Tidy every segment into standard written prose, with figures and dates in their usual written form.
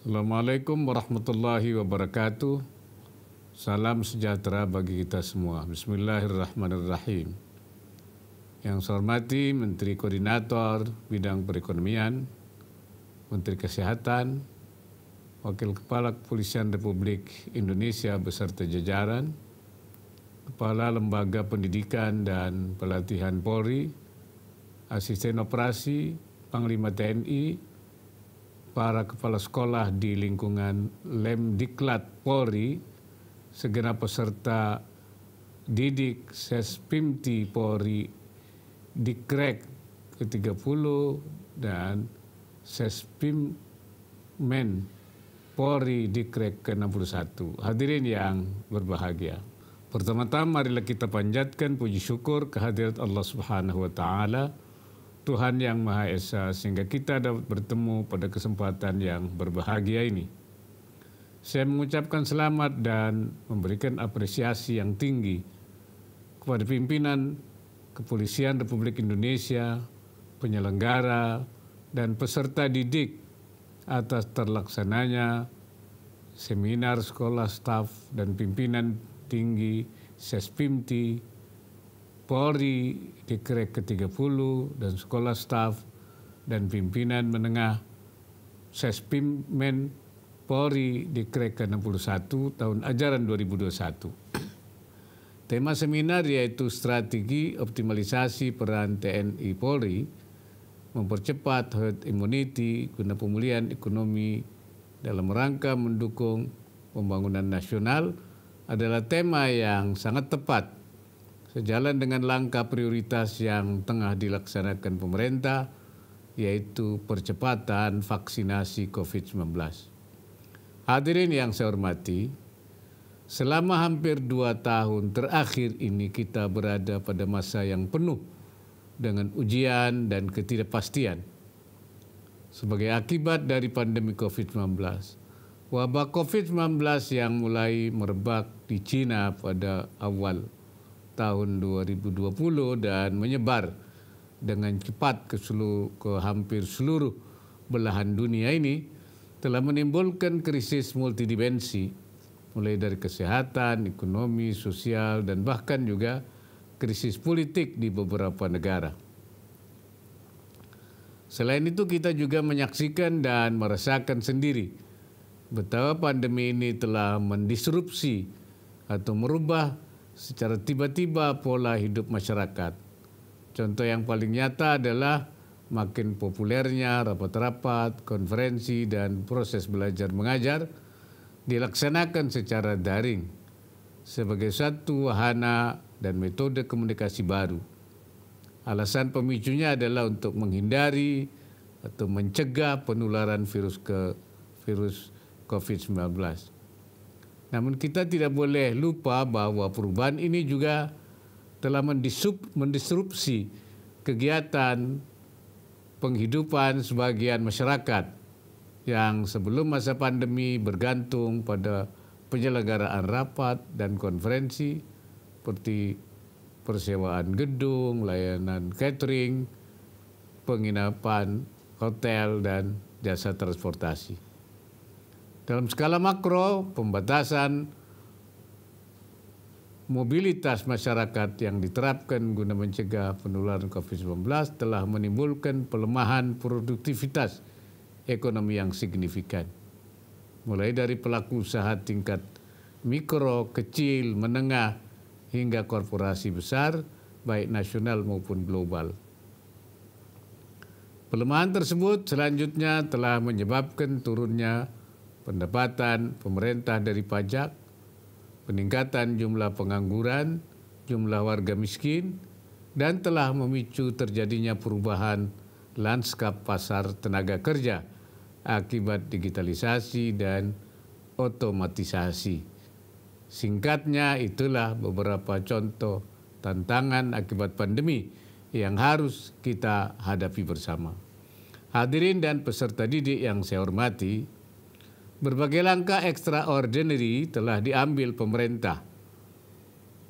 Assalamualaikum warahmatullahi wabarakatuh. Salam sejahtera bagi kita semua. Bismillahirrahmanirrahim. Yang saya hormati Menteri Koordinator Bidang Perekonomian, Menteri Kesehatan, Wakil Kepala Kepolisian Republik Indonesia beserta jajaran, Kepala Lembaga Pendidikan dan Pelatihan Polri, Asisten Operasi, Panglima TNI, para kepala sekolah di lingkungan Lemdiklat Polri, segenap peserta didik Sespimti Polri Dikrek ke-30 dan Sespimmen Polri Dikrek ke-61. Hadirin yang berbahagia. Pertama-tama marilah kita panjatkan puji syukur kehadirat Allah Subhanahu wa taala, Tuhan yang Maha Esa, sehingga kita dapat bertemu pada kesempatan yang berbahagia ini. Saya mengucapkan selamat dan memberikan apresiasi yang tinggi kepada pimpinan Kepolisian Republik Indonesia, penyelenggara, dan peserta didik atas terlaksananya seminar sekolah staf dan pimpinan tinggi Sespimti Polri Dikrek ke-30 dan sekolah staf dan pimpinan menengah Sespimmen Polri Dikrek ke-61 tahun ajaran 2021. Tema seminar yaitu strategi optimalisasi peran TNI Polri mempercepat herd immunity guna pemulihan ekonomi dalam rangka mendukung pembangunan nasional adalah tema yang sangat tepat sejalan dengan langkah prioritas yang tengah dilaksanakan pemerintah, yaitu percepatan vaksinasi COVID-19. Hadirin yang saya hormati, selama hampir 2 tahun terakhir ini kita berada pada masa yang penuh dengan ujian dan ketidakpastian. Sebagai akibat dari pandemi COVID-19, wabah COVID-19 yang mulai merebak di Cina pada awal tahun 2020 dan menyebar dengan cepat ke hampir seluruh belahan dunia ini telah menimbulkan krisis multidimensi, mulai dari kesehatan, ekonomi, sosial, dan bahkan juga krisis politik di beberapa negara. Selain itu kita juga menyaksikan dan merasakan sendiri betapa pandemi ini telah mendisrupsi atau merubah secara tiba-tiba pola hidup masyarakat. Contoh yang paling nyata adalah makin populernya rapat-rapat, konferensi, dan proses belajar mengajar dilaksanakan secara daring sebagai satu wahana dan metode komunikasi baru. Alasan pemicunya adalah untuk menghindari atau mencegah penularan virus COVID-19. Namun kita tidak boleh lupa bahwa perubahan ini juga telah mendisrupsi kegiatan penghidupan sebagian masyarakat yang sebelum masa pandemi bergantung pada penyelenggaraan rapat dan konferensi seperti persewaan gedung, layanan catering, penginapan, hotel, dan jasa transportasi. Dalam skala makro, pembatasan mobilitas masyarakat yang diterapkan guna mencegah penularan COVID-19 telah menimbulkan pelemahan produktivitas ekonomi yang signifikan. Mulai dari pelaku usaha tingkat mikro, kecil, menengah, hingga korporasi besar, baik nasional maupun global. Pelemahan tersebut selanjutnya telah menyebabkan turunnya pendapatan pemerintah dari pajak, peningkatan jumlah pengangguran, jumlah warga miskin, dan telah memicu terjadinya perubahan lanskap pasar tenaga kerja akibat digitalisasi dan otomatisasi. Singkatnya, itulah beberapa contoh tantangan akibat pandemi yang harus kita hadapi bersama. Hadirin dan peserta didik yang saya hormati, berbagai langkah extraordinary telah diambil pemerintah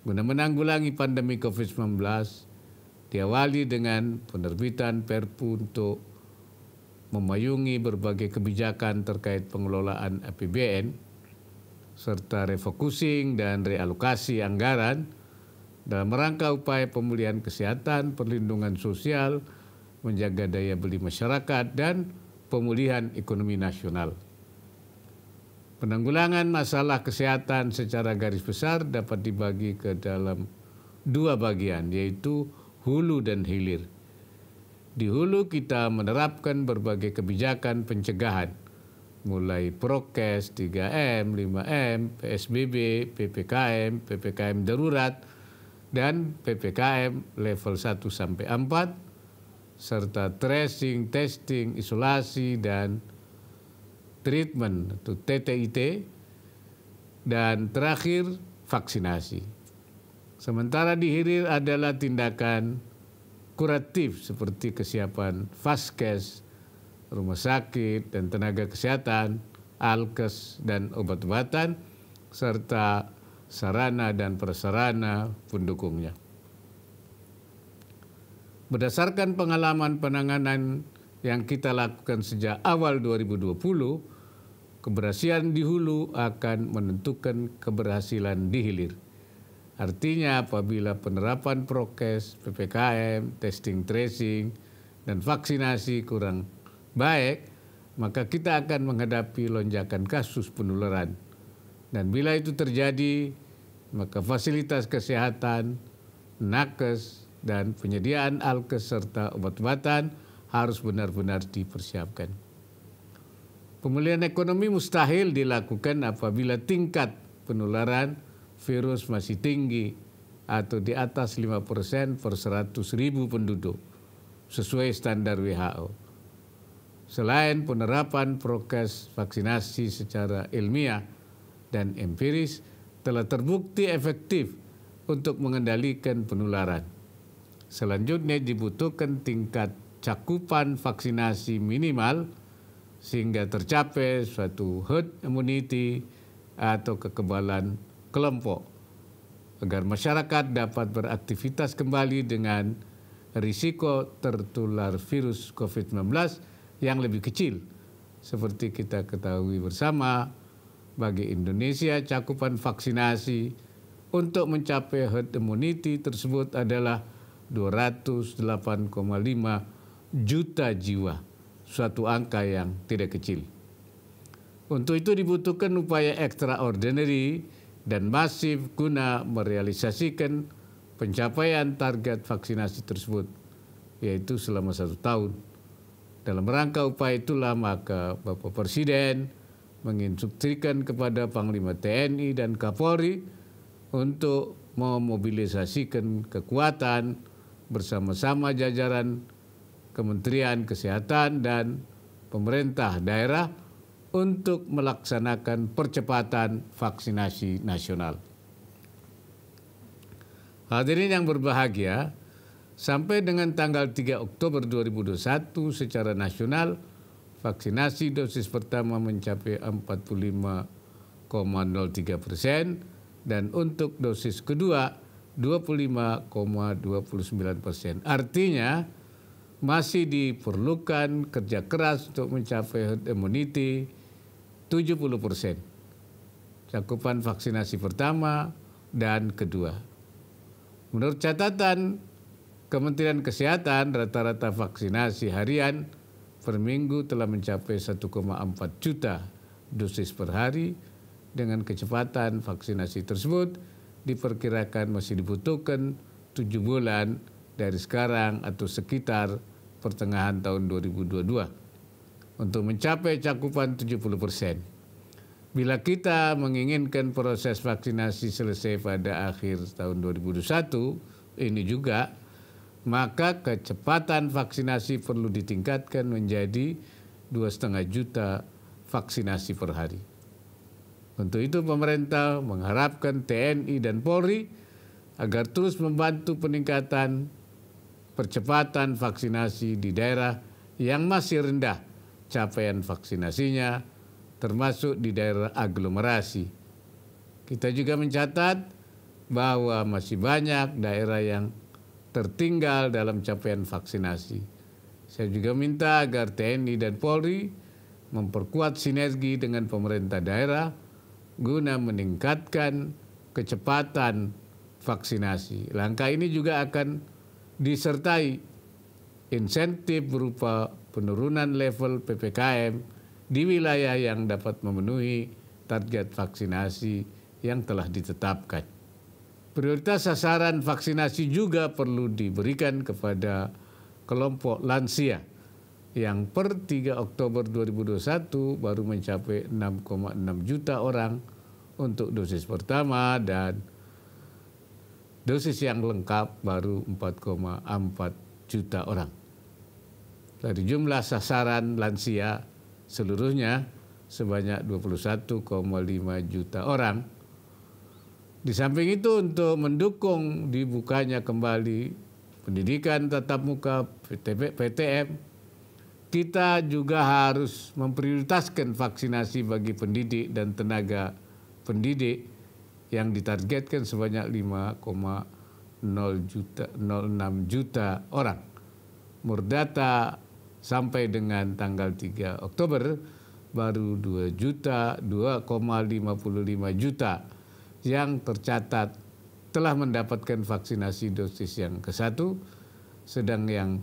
guna menanggulangi pandemi COVID-19, diawali dengan penerbitan Perpu untuk memayungi berbagai kebijakan terkait pengelolaan APBN, serta refocusing dan realokasi anggaran dalam rangka upaya pemulihan kesehatan, perlindungan sosial, menjaga daya beli masyarakat, dan pemulihan ekonomi nasional. Penanggulangan masalah kesehatan secara garis besar dapat dibagi ke dalam dua bagian, yaitu hulu dan hilir. Di hulu kita menerapkan berbagai kebijakan pencegahan, mulai prokes, 3M, 5M, PSBB, PPKM, PPKM darurat, dan PPKM level 1 sampai 4, serta tracing, testing, isolasi, dan treatment atau TTIT, dan terakhir vaksinasi. Sementara di hilir adalah tindakan kuratif seperti kesiapan vaskes, rumah sakit dan tenaga kesehatan, alkes dan obat-obatan, serta sarana dan prasarana pendukungnya. Berdasarkan pengalaman penanganan yang kita lakukan sejak awal 2020, keberhasilan di hulu akan menentukan keberhasilan di hilir. Artinya apabila penerapan prokes, PPKM, testing tracing, dan vaksinasi kurang baik, maka kita akan menghadapi lonjakan kasus penularan. Dan bila itu terjadi, maka fasilitas kesehatan, nakes, dan penyediaan alkes serta obat-obatan harus benar-benar dipersiapkan. Pemulihan ekonomi mustahil dilakukan apabila tingkat penularan virus masih tinggi atau di atas 5% per 100.000 penduduk sesuai standar WHO. Selain penerapan prokes vaksinasi secara ilmiah dan empiris telah terbukti efektif untuk mengendalikan penularan. Selanjutnya dibutuhkan tingkat cakupan vaksinasi minimal sehingga tercapai suatu herd immunity atau kekebalan kelompok agar masyarakat dapat beraktivitas kembali dengan risiko tertular virus COVID-19 yang lebih kecil. Seperti kita ketahui bersama, bagi Indonesia cakupan vaksinasi untuk mencapai herd immunity tersebut adalah 208,5 juta jiwa, suatu angka yang tidak kecil. Untuk itu dibutuhkan upaya extraordinary dan masif guna merealisasikan pencapaian target vaksinasi tersebut, yaitu selama 1 tahun. Dalam rangka upaya itulah maka Bapak Presiden menginstruksikan kepada Panglima TNI dan Kapolri untuk memobilisasikan kekuatan bersama-sama jajaran Kementerian Kesehatan dan pemerintah daerah untuk melaksanakan percepatan vaksinasi nasional. Hadirin yang berbahagia, sampai dengan tanggal 3 Oktober 2021 secara nasional, vaksinasi dosis pertama mencapai 45,03% dan untuk dosis kedua 25,29%. Artinya masih diperlukan kerja keras untuk mencapai herd immunity 70%. Cakupan vaksinasi pertama dan kedua. Menurut catatan Kementerian Kesehatan, rata-rata vaksinasi harian per minggu telah mencapai 1,4 juta dosis per hari. Dengan kecepatan vaksinasi tersebut diperkirakan masih dibutuhkan 7 bulan dari sekarang atau sekitar pertengahan tahun 2022 untuk mencapai cakupan 70%. Bila kita menginginkan proses vaksinasi selesai pada akhir tahun 2021 ini juga, maka kecepatan vaksinasi perlu ditingkatkan menjadi 2,5 juta vaksinasi per hari. Untuk itu pemerintah mengharapkan TNI dan Polri agar terus membantu peningkatan percepatan vaksinasi di daerah yang masih rendah capaian vaksinasinya, termasuk di daerah aglomerasi. Kita juga mencatat bahwa masih banyak daerah yang tertinggal dalam capaian vaksinasi, Saya juga minta agar TNI dan Polri memperkuat sinergi dengan pemerintah daerah guna meningkatkan kecepatan vaksinasi. Langkah ini juga akan disertai insentif berupa penurunan level PPKM di wilayah yang dapat memenuhi target vaksinasi yang telah ditetapkan. Prioritas sasaran vaksinasi juga perlu diberikan kepada kelompok lansia yang per 3 Oktober 2021 baru mencapai 6,6 juta orang untuk dosis pertama dan dosis yang lengkap baru 4,4 juta orang. Dari jumlah sasaran lansia seluruhnya sebanyak 21,5 juta orang. Di samping itu untuk mendukung dibukanya kembali pendidikan tatap muka PTM, kita juga harus memprioritaskan vaksinasi bagi pendidik dan tenaga pendidik yang ditargetkan sebanyak 5,06 juta orang. Murdata sampai dengan tanggal 3 Oktober baru 2,55 juta yang tercatat telah mendapatkan vaksinasi dosis yang ke-1, sedang yang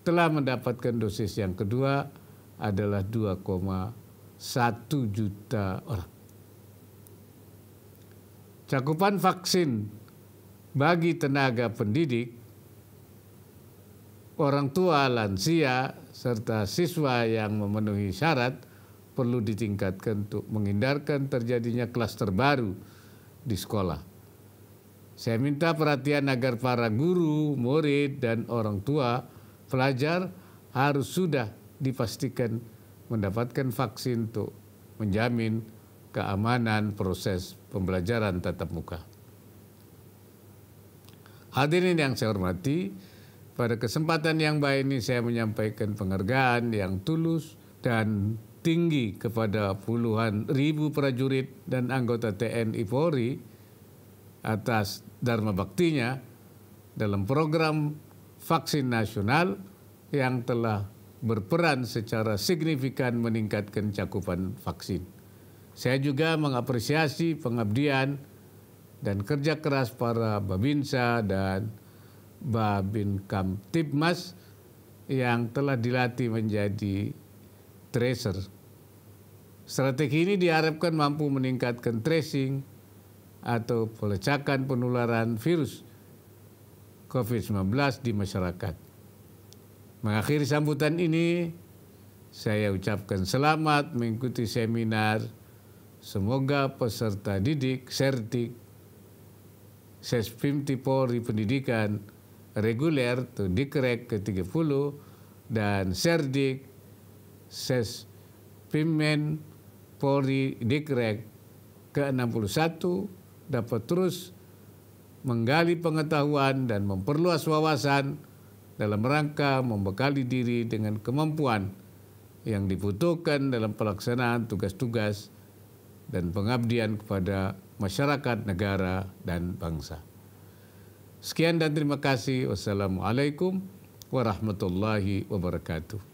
telah mendapatkan dosis yang kedua adalah 2,1 juta orang. Cakupan vaksin bagi tenaga pendidik, orang tua, lansia, serta siswa yang memenuhi syarat perlu ditingkatkan untuk menghindarkan terjadinya klaster baru di sekolah. Saya minta perhatian agar para guru, murid, dan orang tua pelajar harus sudah dipastikan mendapatkan vaksin untuk menjamin keamanan proses pembelajaran tatap muka. Hadirin yang saya hormati, pada kesempatan yang baik ini saya menyampaikan penghargaan yang tulus dan tinggi kepada puluhan ribu prajurit dan anggota TNI Polri atas dharma baktinya dalam program vaksin nasional yang telah berperan secara signifikan meningkatkan cakupan vaksin. Saya juga mengapresiasi pengabdian dan kerja keras para Babinsa dan Babin Kamtibmas yang telah dilatih menjadi tracer. Strategi ini diharapkan mampu meningkatkan tracing atau pelacakan penularan virus COVID-19 di masyarakat. Mengakhiri sambutan ini, saya ucapkan selamat mengikuti seminar. Semoga peserta didik, Serdik, Sespimti Polri Pendidikan Reguler atau Dikrek ke-30 dan Serdik, Sespimen Polri Dikrek ke-61 dapat terus menggali pengetahuan dan memperluas wawasan dalam rangka membekali diri dengan kemampuan yang dibutuhkan dalam pelaksanaan tugas-tugas dan pengabdian kepada masyarakat, negara, dan bangsa. Sekian dan terima kasih. Wassalamualaikum warahmatullahi wabarakatuh.